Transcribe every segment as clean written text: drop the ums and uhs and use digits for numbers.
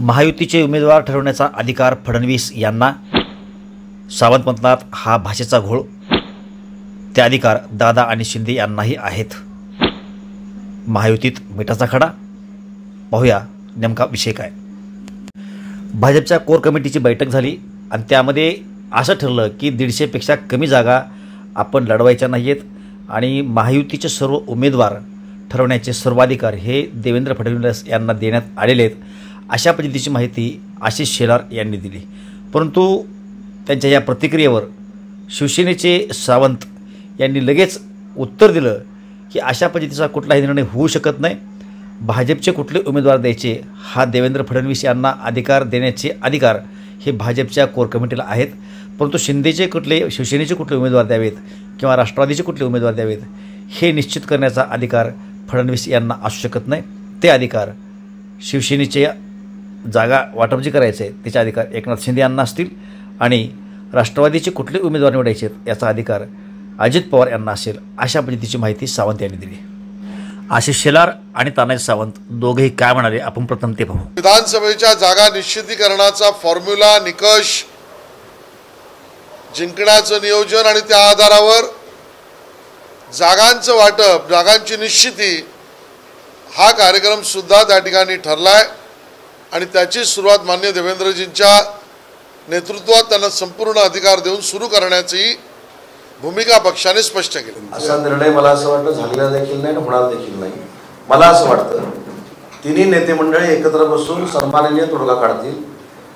महायुतीचे उमेदवार ठरवण्याचा अधिकार फडणवीस यांना, सावंत म्हणतात हा भाषेचा घोळ, ते अधिकार दादा आणि शिंदे यांनाही आहेत. महायुतीत मिठाचा खडा. पाहूया नेमका विषय काय. भाजपच्या कोर कमिटीची बैठक झाली आणि त्यामध्ये असं ठरलं की 150पेक्षा कमी जागा आपण लढवायच्या नाहीत आणि महायुतीचे सर्व उमेदवार ठरवण्याचे सर्वाधिकार हे देवेंद्र फडणवीस यांना देण्यात आलेले आहेत, अशा पद्धतीची माहिती आशिष शेलार यांनी दिली. परंतु त्यांच्या या प्रतिक्रियेवर शिवसेनेचे सावंत यांनी लगेच उत्तर दिलं की अशा पद्धतीचा कुठलाही निर्णय होऊ शकत नाही. भाजपचे कुठले उमेदवार द्यायचे हा देवेंद्र फडणवीस यांना अधिकार देण्याचे अधिकार हे भाजपच्या कोर कमिटीला आहेत, परंतु शिंदेचे कुठले, शिवसेनेचे कुठले उमेदवार द्यावेत किंवा राष्ट्रवादीचे कुठले उमेदवार द्यावेत हे निश्चित करण्याचा अधिकार फडणवीस यांना असू शकत नाही. ते अधिकार शिवसेनेचे जागा वाटप जे करायचे आहे त्याचे अधिकार एकनाथ शिंदे यांना असतील आणि राष्ट्रवादीचे कुठले उमेदवार निवडायचे आहेत याचा अधिकार अजित पवार यांना असेल, अशा पद्धतीची माहिती सावंत यांनी दिली. आशिष शेलार आणि तानाजी सावंत दोघेही काय म्हणाले आपण प्रथम ते पाहू. विधानसभेच्या जागा निश्चितीकरणाचा फॉर्म्युला, निकष, जिंकण्याचं नियोजन आणि त्या आधारावर जागांचं वाटप, जागांची निश्चिती हा कार्यक्रम सुद्धा त्या ठिकाणी ठरलाय आणि त्याची सुरुवात माननीय देवेंद्रजींच्या नेतृत्वात त्यांना संपूर्ण अधिकार देऊन सुरू करण्याची भूमिका पक्षाने स्पष्ट केली. असा निर्णय मला असं वाटतं झालेला देखील नाही आणि होणार देखील नाही. मला असं वाटतं तिन्ही नेते मंडळी एकत्र बसून सन्माननीय तोडगा काढतील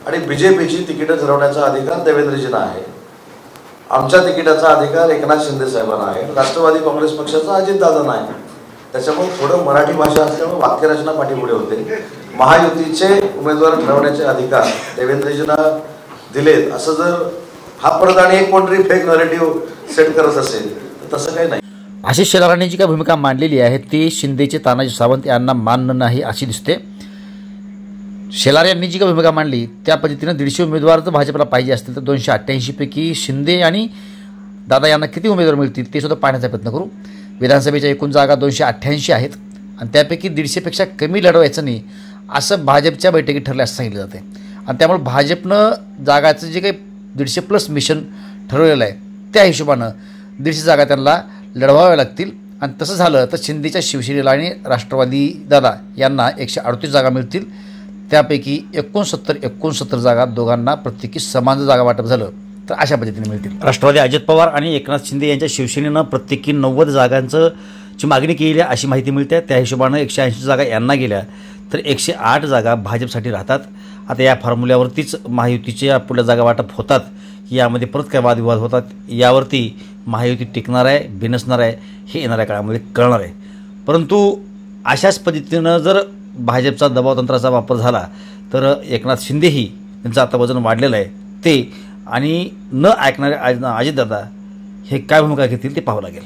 आणि बीजेपीची तिकीटं ठरवण्याचा अधिकार देवेंद्रजींना आहे, आमच्या तिकिटाचा अधिकार एकनाथ शिंदे साहेबांना आहे, राष्ट्रवादी काँग्रेस पक्षाचा अजितदादांना आहे. त्याच्यामुळे थोडं मराठी भाषा असल्यामुळे वाक्यरचना पाठीपुढे होते. महायुतीचे उमेदवार ठरवण्याचे अधिकार देवेंद्रजींना दिलेत असं जर हा परत आणि एक कोणतरी फेक नरेटिव्ह सेट करत असेल तर तसं काही नाही. आशिष शेलारांनी जी काही भूमिका मांडलेली आहे ती शिंदेचे तानाजी सावंत यांना मान्य नाही अशी दिसते. शेलार यांनी जी काही भूमिका मांडली त्या पद्धतीनं 150 उमेदवार जर भाजपला पाहिजे असतील तर 288 पैकी शिंदे आणि दादा यांना किती उमेदवार मिळतील ते सुद्धा पाहण्याचा प्रयत्न करू. विधानसभेच्या एकूण जागा 288 आहेत आणि त्यापैकी 150पेक्षा कमी लढवायचं नाही असं भाजपच्या बैठकीत ठरले असं सांगितलं जाते. आणि त्यामुळे भाजपनं जागाचं जे काही 150+ मिशन ठरवलेलं आहे त्या हिशोबानं 150 जागा त्यांना लढवाव्या लागतील. आणि तसं झालं तर शिंदेच्या शिवसेनेला आणि राष्ट्रवादी दादा यांना 138 जागा मिळतील. त्यापैकी 69 जागा दोघांना प्रत्येकी समान जागा वाटप झालं तर अशा पद्धतीने मिळतील. राष्ट्रवादी अजित पवार आणि एकनाथ शिंदे यांच्या शिवसेनेनं प्रत्येकी 90 जागांची मागणी केली आहे अशी माहिती मिळते. त्या हिशोबानं 180 जागा यांना गेल्या तर 108 जागा भाजपसाठी राहतात. आता या फॉर्म्युल्यावरतीच महायुतीच्या पुढल्या जागा वाटप होतात, यामध्ये परत काय वादविवाद होतात यावरती महायुती टिकणार आहे बिनसणार आहे हे येणाऱ्या काळामध्ये कळणार आहे. परंतु अशाच पद्धतीनं जर भाजपचा दबावतंत्राचा वापर झाला तर एकनाथ शिंदेही त्यांचं आता वजन वाढलेलं आहे ते आणि न ऐकणारे अजितदादा हे काय भूमिका घेतील ते पाहावं लागेल.